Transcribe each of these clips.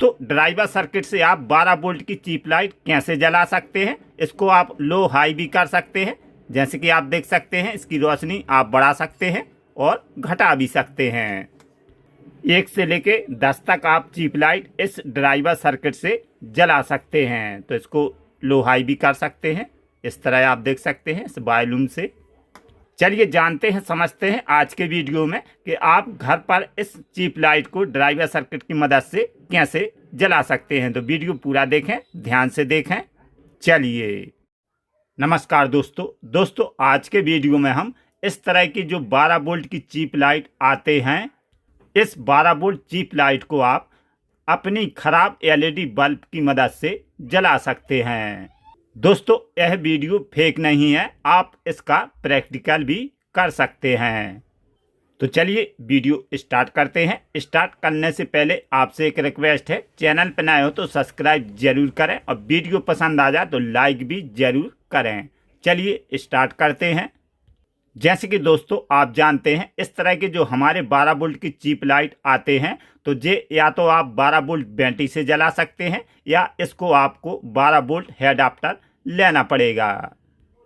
दोस्तों driver circuit से आप 12 वोल्ट की चिप लाइट कैसे जला सकते हैं। इसको आप लो हाई भी कर सकते हैं। जैसे कि आप देख सकते हैं इसकी रोशनी आप बढ़ा सकते हैं और घटा भी सकते हैं। 1 से लेके 10 तक आप चिप लाइट इस ड्राइवर सर्किट से जला सकते हैं। तो इसको लो हाई भी कर सकते हैं। इस तरह आप देख सकते हैं इस वॉल्यूम से। चलिए जानते हैं समझते हैं आज के वीडियो में कि आप घर पर इस चिप लाइट को ड्राइवर सर्किट की मदद से कैसे जला सकते हैं। तो वीडियो पूरा देखें, ध्यान से देखें। चलिए नमस्कार दोस्तों आज के वीडियो में हम इस तरह की जो 12 वोल्ट की चिप लाइट आते हैं, इस 12 वोल्ट चिप लाइट को आप अपनी खराब एलईडी बल्ब की मदद से जला सकते हैं। दोस्तों यह वीडियो फेक नहीं है, आप इसका प्रैक्टिकल भी कर सकते हैं। तो चलिए वीडियो स्टार्ट करते हैं। स्टार्ट करने से पहले आपसे एक रिक्वेस्ट है, चैनल पर नए हो तो सब्सक्राइब जरूर करें और वीडियो पसंद आ जाए तो लाइक भी जरूर करें। चलिए स्टार्ट करते हैं। जैसे कि दोस्तों आप जानते हैं इस तरह के जो हमारे 12 वोल्ट की चिप लाइट आते हैं, तो ये या तो आप 12 वोल्ट बैटरी से जला सकते हैं या इसको आपको 12 वोल्ट हेड अडाप्टर लेना पड़ेगा।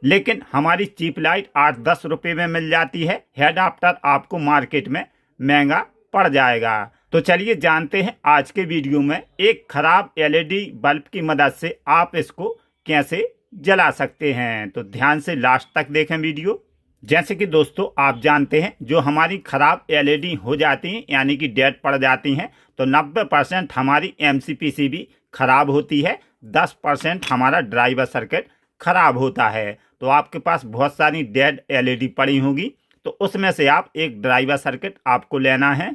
लेकिन हमारी चिप लाइट 8-10 रुपये में मिल जाती है। हेड अडाप्टर आपको मार्केट में महंगा पड़ जाएगा। तो चलिए जानते हैं आज के वीडियो में एक खराब एलईडी बल्ब की मदद से आप इसको कैसे जला सकते हैं। तो ध्यान से लास्ट तक देखें वीडियो। जैसे कि दोस्तों आप जानते हैं जो हमारी ख़राब एलईडी हो जाती हैं यानी कि डेड पड़ जाती हैं, तो 90% हमारी एमसीपीसी भी ख़राब होती है, 10% हमारा ड्राइवर सर्किट ख़राब होता है। तो आपके पास बहुत सारी डेड एलईडी पड़ी होगी, तो उसमें से आप एक ड्राइवर सर्किट आपको लेना है।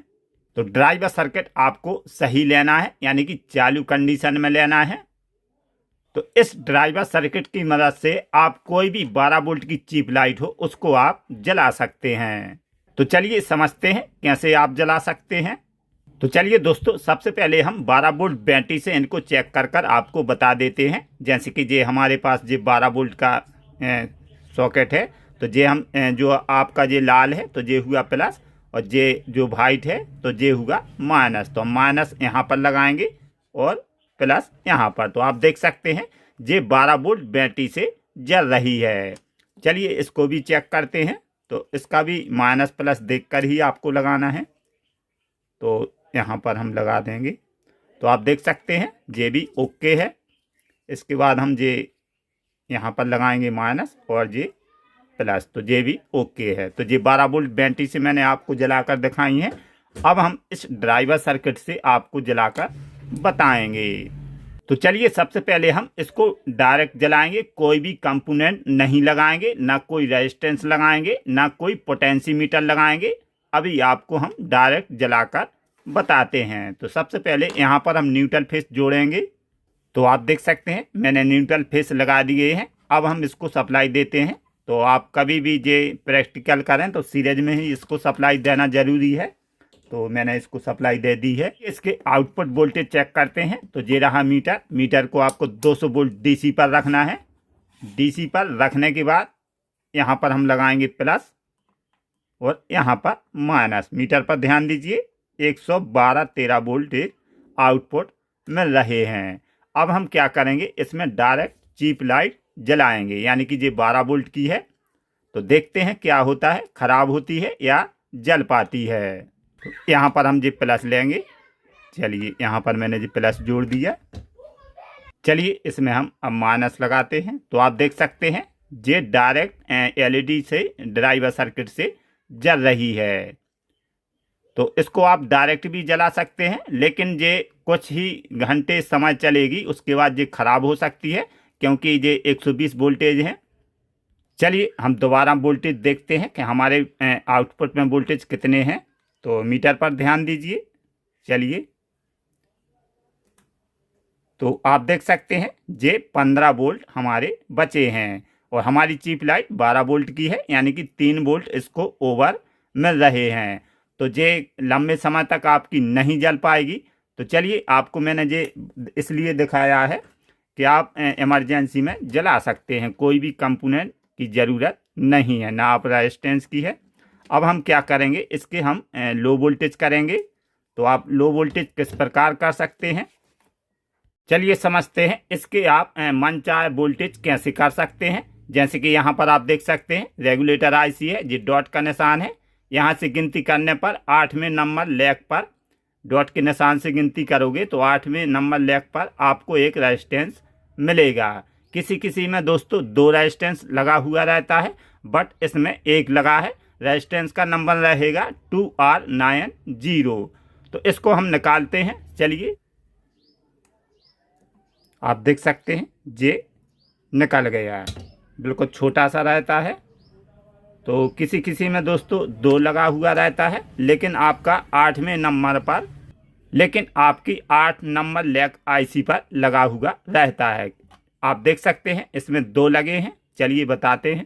तो ड्राइवर सर्किट आपको सही लेना है यानी कि चालू कंडीशन में लेना है। तो इस ड्राइवर सर्किट की मदद से आप कोई भी 12 वोल्ट की चिप लाइट हो उसको आप जला सकते हैं। तो चलिए समझते हैं कैसे आप जला सकते हैं। तो चलिए दोस्तों सबसे पहले हम 12 वोल्ट बैटरी से इनको चेक कर आपको बता देते हैं। जैसे कि ये हमारे पास ये 12 वोल्ट का सॉकेट है, तो ये हम जो आपका ये लाल है तो ये हुआ प्लस और ये जो वाइट है तो ये हुआ माइनस। तो माइनस यहाँ पर लगाएंगे और प्लस यहाँ पर। तो आप देख सकते हैं ये 12 वोल्ट बैटरी से जल रही है। चलिए इसको भी चेक करते हैं। तो इसका भी माइनस प्लस देखकर ही आपको लगाना है। तो यहाँ पर हम लगा देंगे। तो आप देख सकते हैं ये भी ओके है। इसके बाद हम ये यहाँ पर लगाएंगे माइनस और ये प्लस, तो ये भी ओके है। तो ये 12 वोल्ट बैटरी से मैंने आपको जलाकर दिखाई है। अब हम इस ड्राइवर सर्किट से आपको जलाकर बताएंगे। तो चलिए सबसे पहले हम इसको डायरेक्ट जलाएंगे, कोई भी कंपोनेंट नहीं लगाएंगे, ना कोई रेजिस्टेंस लगाएंगे, ना कोई पोटेंशियोमीटर लगाएंगे। अभी आपको हम डायरेक्ट जलाकर बताते हैं। तो सबसे पहले यहाँ पर हम न्यूट्रल फेस जोड़ेंगे। तो आप देख सकते हैं मैंने न्यूट्रल फेस लगा दिए हैं। अब हम इसको सप्लाई देते हैं। तो आप कभी भी ये प्रैक्टिकल करें तो सीरीज में ही इसको सप्लाई देना जरूरी है। तो मैंने इसको सप्लाई दे दी है। इसके आउटपुट वोल्टेज चेक करते हैं। तो ये रहा मीटर। मीटर को आपको 200 वोल्ट डीसी पर रखना है। डीसी पर रखने के बाद यहाँ पर हम लगाएंगे प्लस और यहाँ पर माइनस। मीटर पर ध्यान दीजिए 112-13 वोल्टेज आउटपुट मिल रहे हैं। अब हम क्या करेंगे, इसमें डायरेक्ट चिप लाइट जलाएंगे यानी कि ये 12 वोल्ट की है। तो देखते हैं क्या होता है, ख़राब होती है या जल पाती है। यहाँ पर हम जी प्लस लेंगे। चलिए यहाँ पर मैंने जी प्लस जोड़ दिया। चलिए इसमें हम अब माइनस लगाते हैं। तो आप देख सकते हैं ये डायरेक्ट एलईडी से ड्राइवर सर्किट से जल रही है। तो इसको आप डायरेक्ट भी जला सकते हैं, लेकिन ये कुछ ही घंटे समय चलेगी, उसके बाद ये ख़राब हो सकती है क्योंकि ये 120 वोल्टेज है। चलिए हम दोबारा वोल्टेज देखते हैं कि हमारे आउटपुट में वोल्टेज कितने हैं। तो मीटर पर ध्यान दीजिए। चलिए तो आप देख सकते हैं ये 15 वोल्ट हमारे बचे हैं और हमारी चिप लाइट 12 वोल्ट की है यानी कि 3 वोल्ट इसको ओवर मिल रहे हैं। तो ये लंबे समय तक आपकी नहीं जल पाएगी। तो चलिए आपको मैंने ये इसलिए दिखाया है कि आप इमरजेंसी में जला सकते हैं, कोई भी कंपोनेंट की ज़रूरत नहीं है, ना आप रेजिस्टेंस की है। अब हम क्या करेंगे, इसके हम लो वोल्टेज करेंगे। तो आप लो वोल्टेज किस प्रकार कर सकते हैं, चलिए समझते हैं इसके आप मनचाहे वोल्टेज कैसे कर सकते हैं। जैसे कि यहाँ पर आप देख सकते हैं रेगुलेटर आईसी है, जी डॉट का निशान है। यहाँ से गिनती करने पर 8वें नंबर लेग पर डॉट के निशान से गिनती करोगे तो 8वें नंबर लेग पर आपको एक रेजिस्टेंस मिलेगा। किसी किसी में दोस्तों 2 रेजिस्टेंस लगा हुआ रहता है, बट इसमें एक लगा है। रेजिस्टेंस का नंबर रहेगा 2R90। तो इसको हम निकालते हैं। चलिए आप देख सकते हैं ये निकल गया है, बिल्कुल छोटा सा रहता है। तो किसी किसी में दोस्तों 2 लगा हुआ रहता है, लेकिन आपका 8वें नंबर पर, लेकिन आपकी 8 नंबर लेग आईसी पर लगा हुआ रहता है। आप देख सकते हैं इसमें 2 लगे हैं। चलिए बताते हैं।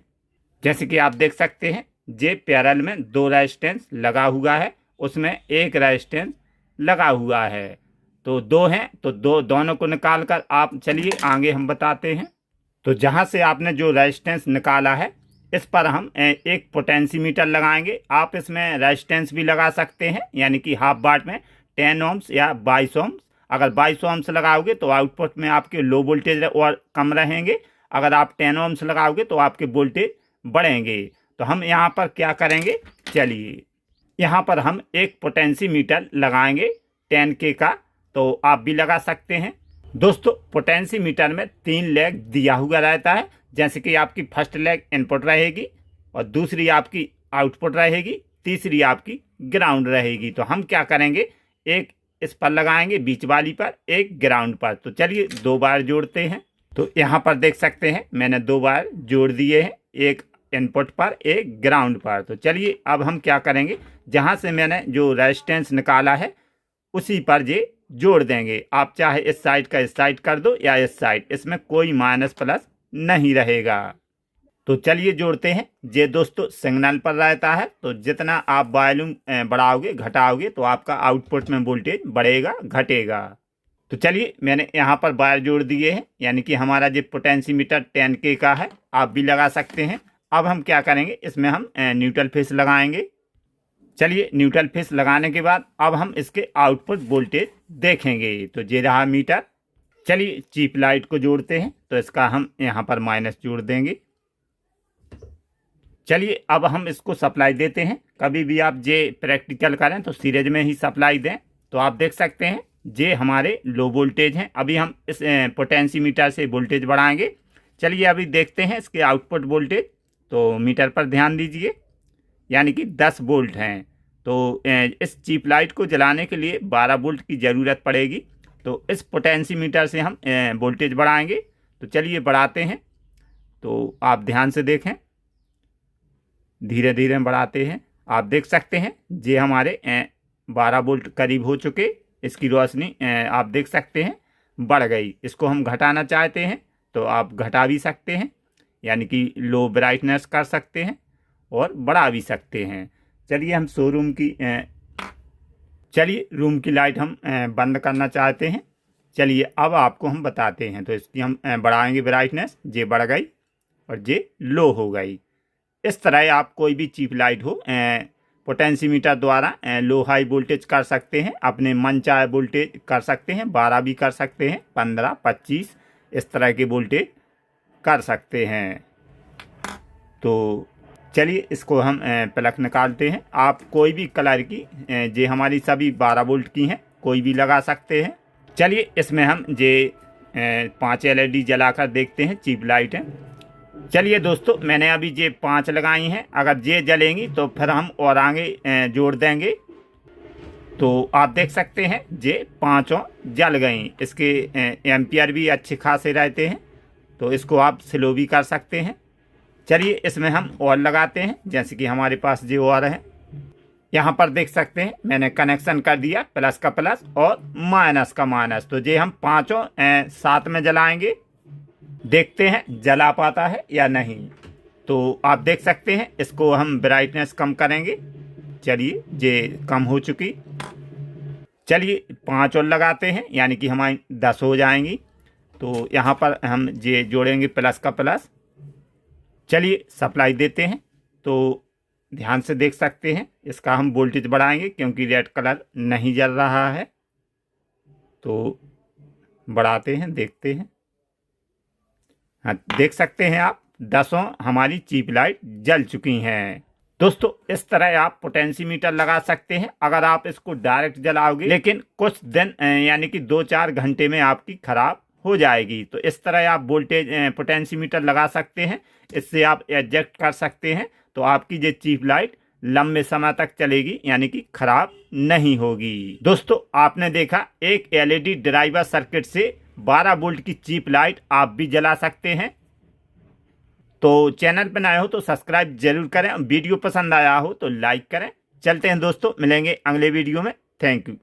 जैसे कि आप देख सकते हैं ये पैरेलल में 2 रेजिस्टेंस लगा हुआ है, उसमें एक रेजिस्टेंस लगा हुआ है। तो 2 हैं, तो दोनों को निकाल कर आप चलिए आगे हम बताते हैं। तो जहाँ से आपने जो रेजिस्टेंस निकाला है इस पर हम एक पोटेंसीमीटर लगाएंगे। आप इसमें रेजिस्टेंस भी लगा सकते हैं, यानी कि हाफ वाट में 10 ओम्स या 22 ओम्स। अगर 22 ओम्स लगाओगे तो आउटपुट में आपके लो वोल्टेज और कम रहेंगे। अगर आप 10 ओम्स लगाओगे तो आपके वोल्टेज बढ़ेंगे। तो हम यहाँ पर क्या करेंगे, चलिए यहाँ पर हम एक पोटेंसीमीटर लगाएंगे 10K का। तो आप भी लगा सकते हैं। दोस्तों पोटेंसीमीटर में 3 लेग दिया हुआ रहता है। जैसे कि आपकी फर्स्ट लेग इनपुट रहेगी और दूसरी आपकी आउटपुट रहेगी, तीसरी आपकी ग्राउंड रहेगी। तो हम क्या करेंगे, एक इस पर लगाएंगे बीच वाली पर, एक ग्राउंड पर। तो चलिए 2 बार जोड़ते हैं। तो यहाँ पर देख सकते हैं मैंने 2 बार जोड़ दिए हैं, एक इनपुट पर एक ग्राउंड पर। तो चलिए अब हम क्या करेंगे, जहाँ से मैंने जो रेजिस्टेंस निकाला है उसी पर ये जोड़ देंगे। आप चाहे इस साइड का इस साइड कर दो या इस साइड, इसमें कोई माइनस प्लस नहीं रहेगा। तो चलिए जोड़ते हैं। ये दोस्तों सिग्नल पर रहता है, तो जितना आप वॉल्यूम बढ़ाओगे घटाओगे तो आपका आउटपुट में वोल्टेज बढ़ेगा घटेगा। तो चलिए मैंने यहाँ पर वायर जोड़ दिए हैं, यानी कि हमारा जो पोटेंसीमीटर 10K का है, आप भी लगा सकते हैं। अब हम क्या करेंगे, इसमें हम न्यूट्रल फेस लगाएंगे। चलिए न्यूट्रल फेस लगाने के बाद अब हम इसके आउटपुट वोल्टेज देखेंगे। तो ये रहा मीटर। चलिए चिप लाइट को जोड़ते हैं, तो इसका हम यहाँ पर माइनस जोड़ देंगे। चलिए अब हम इसको सप्लाई देते हैं। कभी भी आप जे प्रैक्टिकल करें तो सीरीज में ही सप्लाई दें। तो आप देख सकते हैं जे हमारे लो वोल्टेज हैं। अभी हम इस पोटेंसीमीटर से वोल्टेज बढ़ाएंगे। चलिए अभी देखते हैं इसके आउटपुट वोल्टेज। तो मीटर पर ध्यान दीजिए, यानी कि 10 वोल्ट हैं। तो इस चिप लाइट को जलाने के लिए 12 वोल्ट की ज़रूरत पड़ेगी। तो इस पोटेंसीमीटर से हम वोल्टेज बढ़ाएंगे। तो चलिए बढ़ाते हैं। तो आप ध्यान से देखें, धीरे धीरे बढ़ाते हैं। आप देख सकते हैं ये हमारे 12 वोल्ट करीब हो चुके। इसकी रोशनी आप देख सकते हैं बढ़ गई। इसको हम घटाना चाहते हैं तो आप घटा भी सकते हैं, यानी कि लो ब्राइटनेस कर सकते हैं और बढ़ा भी सकते हैं। चलिए हम चलिए रूम की लाइट हम बंद करना चाहते हैं। चलिए अब आपको हम बताते हैं। तो इसकी हम बढ़ाएंगे ब्राइटनेस, ये बढ़ गई और ये लो हो गई। इस तरह आप कोई भी चिप लाइट हो पोटेंसीमीटर द्वारा लो हाई वोल्टेज कर सकते हैं। अपने मन चाहे वोल्टेज कर सकते हैं, 12 भी कर सकते हैं, 15, 25 इस तरह के वोल्टेज कर सकते हैं। तो चलिए इसको हम प्लग निकालते हैं। आप कोई भी कलर की जे हमारी सभी 12 वोल्ट की हैं, कोई भी लगा सकते हैं। चलिए इसमें हम जे 5 LED जलाकर देखते हैं चिप लाइट है। चलिए दोस्तों मैंने अभी ये 5 लगाई हैं। अगर ये जलेंगी तो फिर हम और आगे जोड़ देंगे। तो आप देख सकते हैं ये 5 जल गई। इसके एम्पियर भी अच्छे खासे रहते हैं, तो इसको आप स्लो भी कर सकते हैं। चलिए इसमें हम और लगाते हैं, जैसे कि हमारे पास जो और है। यहाँ पर देख सकते हैं मैंने कनेक्शन कर दिया, प्लस का प्लस और माइनस का माइनस। तो ये हम 5 साथ में जलाएंगे, देखते हैं जला पाता है या नहीं। तो आप देख सकते हैं इसको हम ब्राइटनेस कम करेंगे। चलिए ये कम हो चुकी। चलिए 5 और लगाते हैं, यानी कि हमारी 10 हो जाएंगी। तो यहाँ पर हम ये जोड़ेंगे प्लस का प्लस। चलिए सप्लाई देते हैं। तो ध्यान से देख सकते हैं इसका हम वोल्टेज बढ़ाएंगे, क्योंकि रेड कलर नहीं जल रहा है। तो बढ़ाते हैं, देखते हैं। हाँ, देख सकते हैं आप 10 हमारी चीप लाइट जल चुकी हैं। दोस्तों इस तरह आप पोटेंशियोमीटर लगा सकते हैं। अगर आप इसको डायरेक्ट जलाओगे लेकिन कुछ दिन यानी कि 2-4 घंटे में आपकी खराब हो जाएगी। तो इस तरह आप वोल्टेज पोटेंशियोमीटर लगा सकते हैं। इससे आप एडजस्ट कर सकते हैं, तो आपकी ये चीप लाइट लंबे समय तक चलेगी, यानी कि खराब नहीं होगी। दोस्तों आपने देखा एक एलईडी ड्राइवर सर्किट से 12 वोल्ट की चीप लाइट आप भी जला सकते हैं। तो चैनल पर नए हो तो सब्सक्राइब जरूर करें। वीडियो पसंद आया हो तो लाइक करें। चलते हैं दोस्तों, मिलेंगे अगले वीडियो में। Thank you.